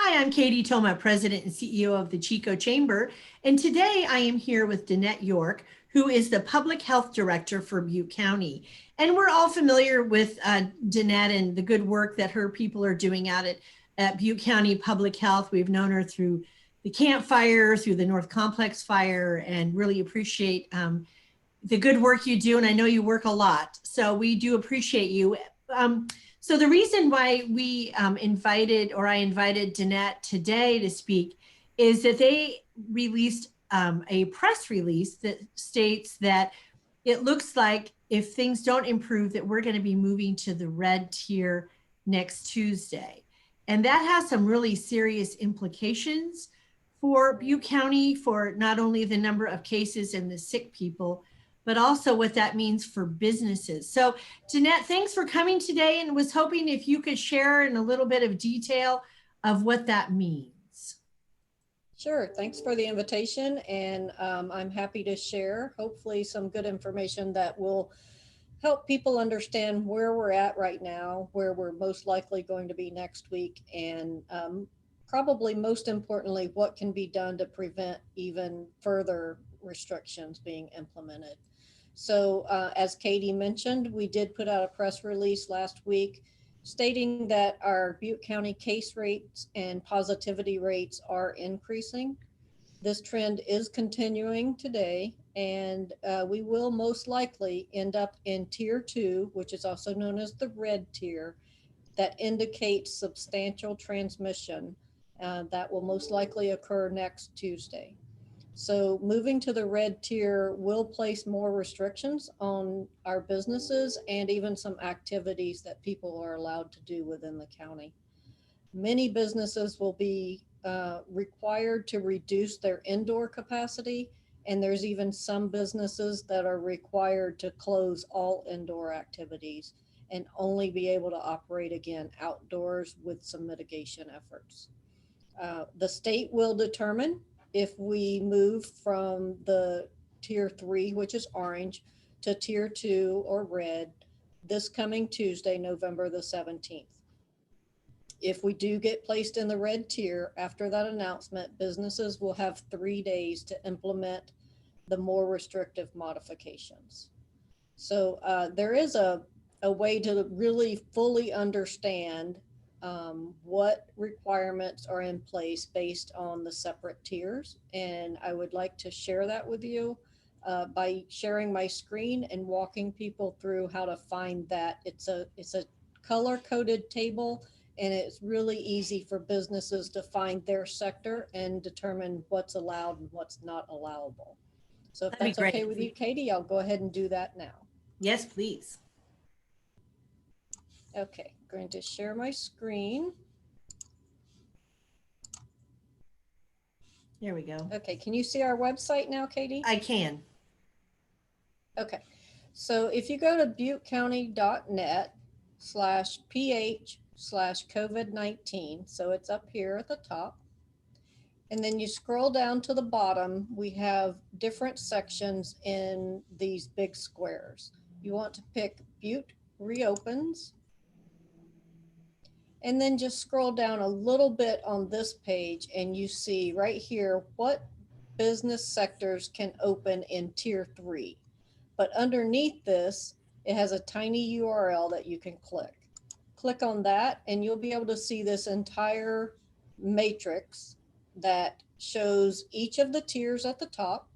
Hi, I'm Katy Thoma, President and CEO of the Chico Chamber, and today I am here with Danette York, who is the Public Health Director for Butte County. And we're all familiar with Dannette and the good work that her people are doing out at Butte County Public Health. We've known her through the Camp Fire, through the North Complex Fire, and really appreciate the good work you do. And I know you work a lot, so we do appreciate you. So the reason why I invited Dannette today to speak is that they released a press release that states that it looks like if things don't improve, that we're going to be moving to the red tier next Tuesday. And that has some really serious implications for Butte County, for not only the number of cases and the sick people, but also what that means for businesses. So Dannette, thanks for coming today, and was hoping if you could share in a little bit of detail of what that means. Sure, thanks for the invitation, and I'm happy to share hopefully some good information that will help people understand where we're at right now, where we're most likely going to be next week, and probably most importantly, what can be done to prevent even further restrictions being implemented. So as Katy mentioned, we did put out a press release last week stating that our Butte County case rates and positivity rates are increasing. This trend is continuing today, and we will most likely end up in tier 2, which is also known as the red tier, that indicates substantial transmission. That will most likely occur next Tuesday. So moving to the red tier will place more restrictions on our businesses and even some activities that people are allowed to do within the county. Many businesses will be required to reduce their indoor capacity, and there's even some businesses that are required to close all indoor activities and only be able to operate again outdoors with some mitigation efforts. The state will determine if we move from the tier 3, which is orange, to tier 2 or red this coming Tuesday, November the 17th. If we do get placed in the red tier after that announcement, businesses will have 3 days to implement the more restrictive modifications. So there is a way to really fully understand what requirements are in place based on the separate tiers. And I would like to share that with you by sharing my screen and walking people through how to find that. It's a color-coded table, and it's really easy for businesses to find their sector and determine what's allowed and what's not allowable. So if that's okay with you, Katy, I'll go ahead and do that now. Yes, please. Okay, I'm going to share my screen. There we go. Okay, can you see our website now, Katy? I can. Okay, so if you go to buttecounty.net/PH/COVID-19, so it's up here at the top, and then you scroll down to the bottom, we have different sections in these big squares. You want to pick Butte Reopens, and then just scroll down a little bit on this page and you see right here what business sectors can open in tier 3. But underneath this, it has a tiny URL that you can click. Click on that and you'll be able to see this entire matrix that shows each of the tiers at the top.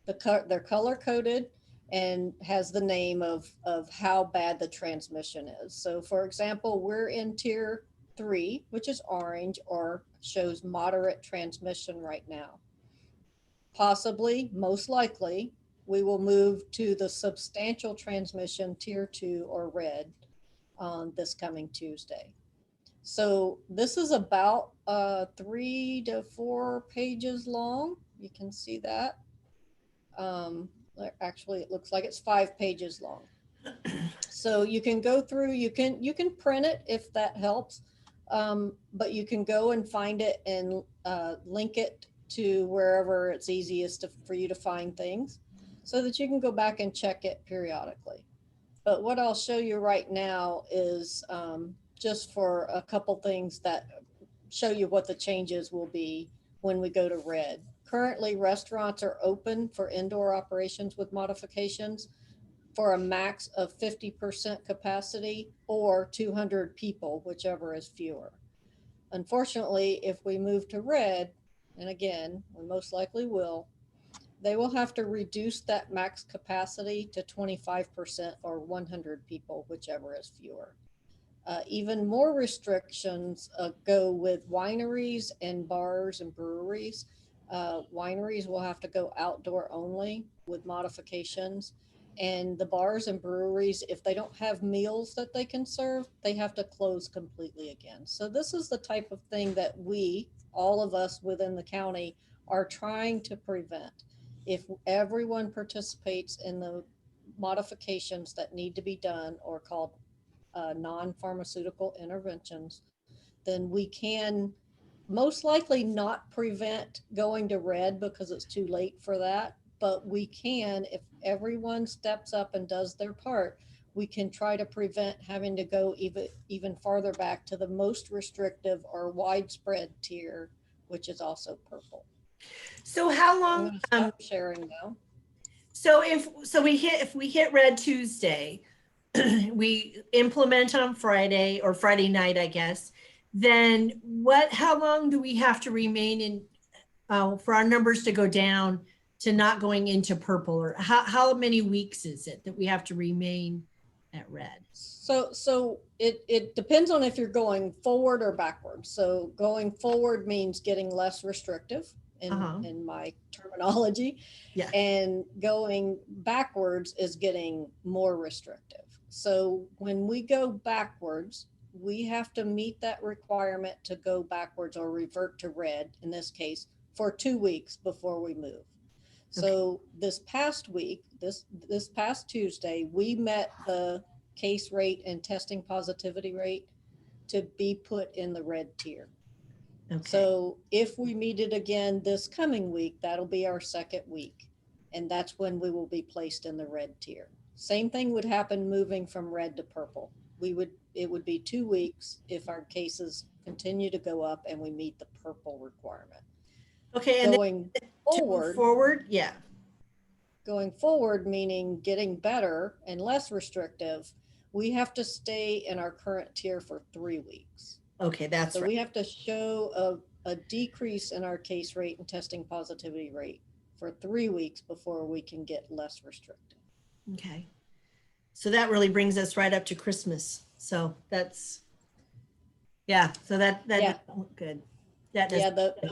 They're color coded and has the name of how bad the transmission is. So for example, we're in tier 3, which is orange or shows moderate transmission right now. Possibly, most likely, we will move to the substantial transmission tier 2 or red on this coming Tuesday. So this is about 3 to 4 pages long. You can see that. Actually, it looks like it's 5 pages long. So you can go through, you can print it if that helps, but you can go and find it and link it to wherever it's easiest for you to find things so that you can go back and check it periodically. But what I'll show you right now is just for a couple things that show you what the changes will be when we go to red. Currently, restaurants are open for indoor operations with modifications for a max of 50% capacity or 200 people, whichever is fewer. Unfortunately, if we move to red, and again, we most likely will, they will have to reduce that max capacity to 25% or 100 people, whichever is fewer. Even more restrictions go with wineries and bars and breweries. Wineries will have to go outdoor only with modifications. And the bars and breweries, if they don't have meals that they can serve, they have to close completely again. So this is the type of thing that we, all of us within the county, are trying to prevent. If everyone participates in the modifications that need to be done or called non-pharmaceutical interventions, then we can most likely not prevent going to red because it's too late for that. But we can, if everyone steps up and does their part, we can try to prevent having to go even farther back to the most restrictive or widespread tier, which is also purple. So how I'm long, going to stop sharing now. so if we hit red Tuesday, we implement on Friday or Friday night, I guess, then how long do we have to remain in, for our numbers to go down to not going into purple? Or how many weeks is it that we have to remain at red? So it depends on if you're going forward or backwards. So going forward means getting less restrictive in my terminology. Yeah. And going backwards is getting more restrictive. So when we go backwards, we have to meet that requirement to go backwards or revert to red in this case for 2 weeks before we move. So this past week, this past Tuesday, we met the case rate and testing positivity rate to be put in the red tier. Okay. So if we meet it again this coming week, that'll be our second week. And that's when we will be placed in the red tier. Same thing would happen moving from red to purple. It would be 2 weeks if our cases continue to go up and we meet the purple requirement. Okay. And going forward, yeah. Going forward, meaning getting better and less restrictive, we have to stay in our current tier for 3 weeks. Okay, that's so right. We have to show a decrease in our case rate and testing positivity rate for 3 weeks before we can get less restrictive. Okay. So that really brings us right up to Christmas. So that's, yeah. So that Yeah. Good. That does. Yeah.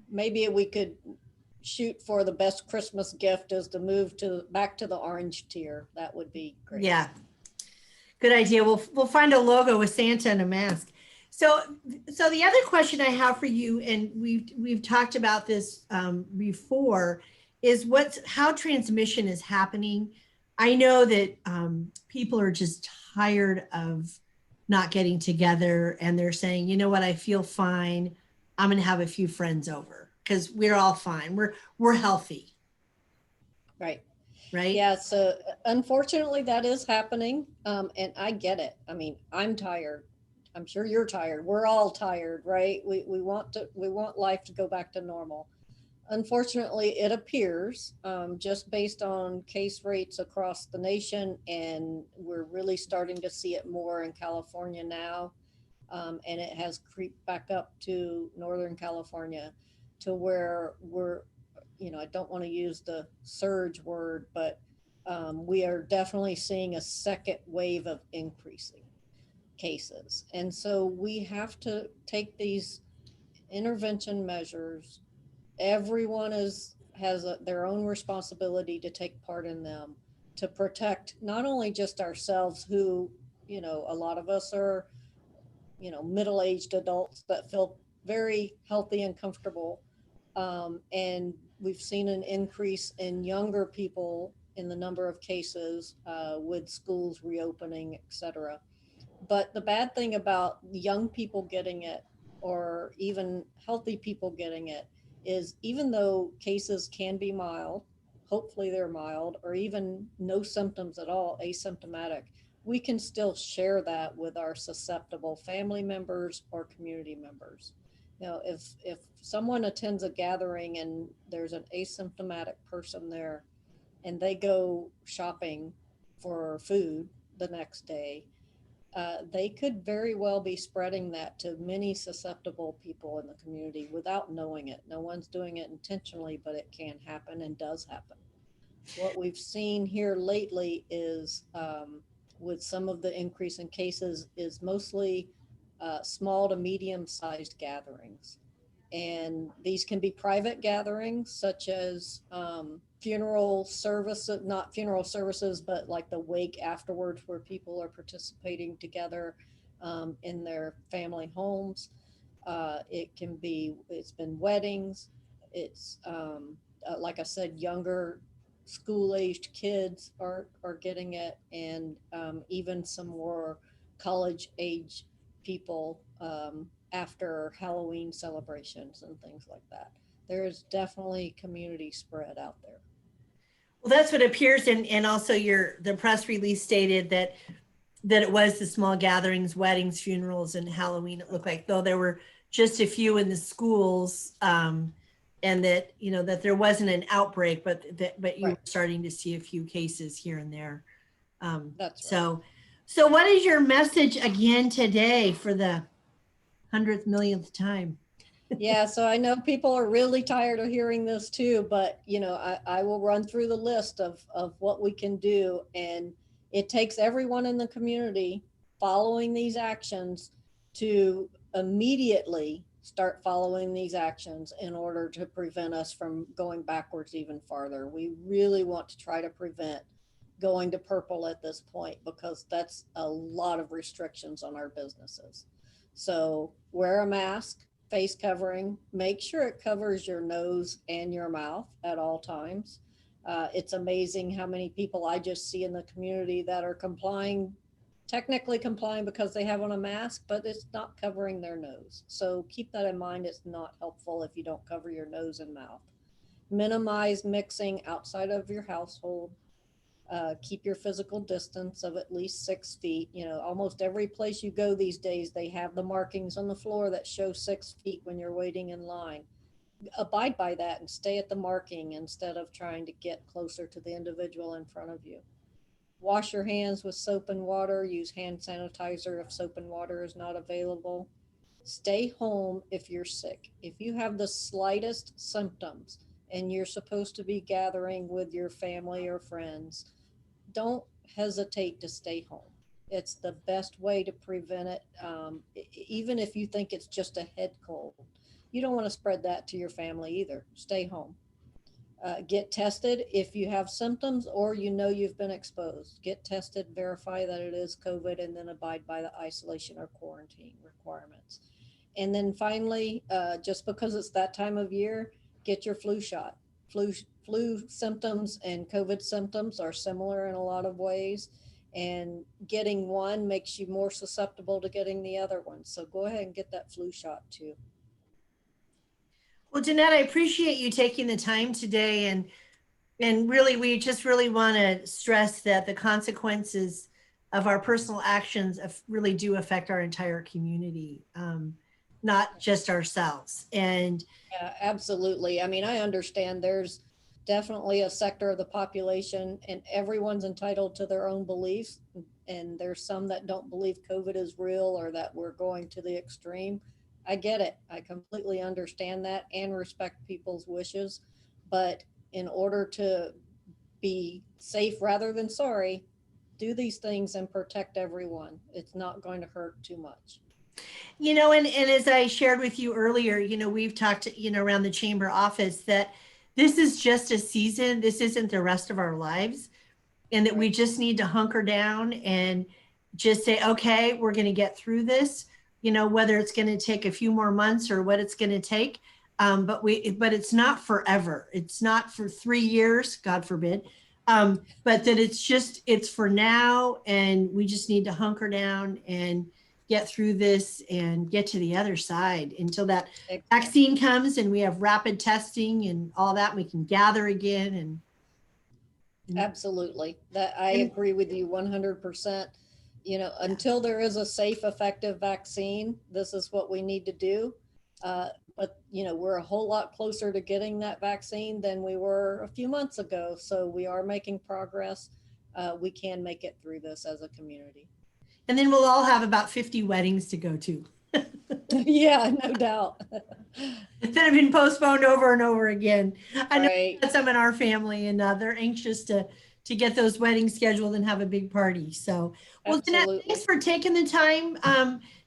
Maybe we could shoot for the best Christmas gift is to move back to the orange tier. That would be great. Yeah. Good idea. We'll find a logo with Santa and a mask. So the other question I have for you, and we've talked about this before, is how transmission is happening. I know that people are just tired of not getting together, and they're saying, you know what, I feel fine. I'm going to have a few friends over because we're all fine. We're healthy. Right. Right. Yeah. So unfortunately that is happening. And I get it. I mean, I'm tired. I'm sure you're tired. We're all tired, right? We want life to go back to normal. Unfortunately, it appears, just based on case rates across the nation, and we're really starting to see it more in California now, and it has creeped back up to Northern California, to where we're, I don't want to use the surge word, but we are definitely seeing a second wave of increasing cases. And so we have to take these intervention measures. Everyone has their own responsibility to take part in them, to protect not only just ourselves, who, a lot of us are, middle-aged adults that feel very healthy and comfortable. And we've seen an increase in younger people in the number of cases with schools reopening, et cetera. But the bad thing about young people getting it, or even healthy people getting it, is even though cases can be mild, hopefully they're mild, or even no symptoms at all, asymptomatic, we can still share that with our susceptible family members or community members. You know, if someone attends a gathering and there's an asymptomatic person there and they go shopping for food the next day, they could very well be spreading that to many susceptible people in the community without knowing it. No one's doing it intentionally, but it can happen and does happen. What we've seen here lately is with some of the increase in cases is mostly small to medium sized gatherings. And these can be private gatherings such as funeral services, not funeral services, but like the wake afterwards where people are participating together in their family homes. It's been weddings. It's like I said, younger school-aged kids are getting it, and even some more college-age people after Halloween celebrations and things like that. There is definitely community spread out there. Well, that's what appears, and also the press release stated that it was the small gatherings, weddings, funerals, and Halloween. It looked like, though there were just a few in the schools, and that that there wasn't an outbreak, but you Right. were starting to see a few cases here and there. That's right. So what is your message again today for the 100th millionth time? Yeah, so I know people are really tired of hearing this too, but I will run through the list of what we can do. And it takes everyone in the community following these actions to immediately start following these actions in order to prevent us from going backwards even farther. We really want to try to prevent going to purple at this point because that's a lot of restrictions on our businesses. So wear a mask, face covering, make sure it covers your nose and your mouth at all times. It's amazing how many people I just see in the community that are technically complying because they have on a mask, but it's not covering their nose. So keep that in mind. It's not helpful if you don't cover your nose and mouth. Minimize mixing outside of your household. Keep your physical distance of at least 6 feet. Almost every place you go these days, they have the markings on the floor that show 6 feet when you're waiting in line. Abide by that and stay at the marking instead of trying to get closer to the individual in front of you. Wash your hands with soap and water. Use hand sanitizer if soap and water is not available. Stay home if you're sick. If you have the slightest symptoms and you're supposed to be gathering with your family or friends, don't hesitate to stay home. It's the best way to prevent it. Even if you think it's just a head cold, you don't want to spread that to your family either. Stay home. Get tested if you have symptoms or you've been exposed. Get tested, verify that it is COVID, and then abide by the isolation or quarantine requirements. And then finally, just because it's that time of year, get your flu shot. Flu symptoms and COVID symptoms are similar in a lot of ways, and getting one makes you more susceptible to getting the other one. So go ahead and get that flu shot too. Well, Dannette, I appreciate you taking the time today, and really, we just really want to stress that the consequences of our personal actions really do affect our entire community, not just ourselves. And Yeah, absolutely. I mean, I understand there's definitely a sector of the population and everyone's entitled to their own beliefs. And there's some that don't believe COVID is real or that we're going to the extreme. I get it. I completely understand that and respect people's wishes. But in order to be safe rather than sorry, do these things and protect everyone. It's not going to hurt too much. and as I shared with you earlier, we've talked, around the chamber office that this is just a season. This isn't the rest of our lives. And that we just need to hunker down and just say, okay, we're going to get through this, whether it's going to take a few more months or what it's going to take. But it's not forever. It's not for 3 years, God forbid. But that it's for now. And we just need to hunker down and get through this and get to the other side until that vaccine comes and we have rapid testing and all that. We can gather again. Absolutely. That I agree with you 100%. you know, until there is a safe, effective vaccine, this is what we need to do. But, you know, we're a whole lot closer to getting that vaccine than we were a few months ago. So we are making progress. We can make it through this as a community. And then we'll all have about 50 weddings to go to Yeah, no doubt. that have been postponed over and over again. I know Right. some in our family, and they're anxious to get those weddings scheduled and have a big party. So, well, Danette, Absolutely. thanks for taking the time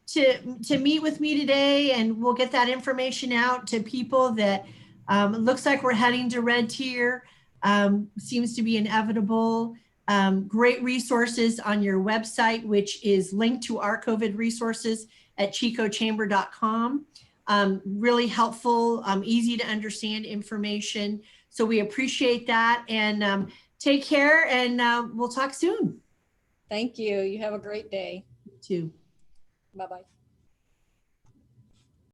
to meet with me today, and we'll get that information out to people that it looks like we're heading to red tier. Seems to be inevitable. Great resources on your website, which is linked to our COVID resources at chicochamber.com. Really helpful, easy to understand information. So we appreciate that, and take care, and we'll talk soon. Thank you. You have a great day. You too. Bye-bye.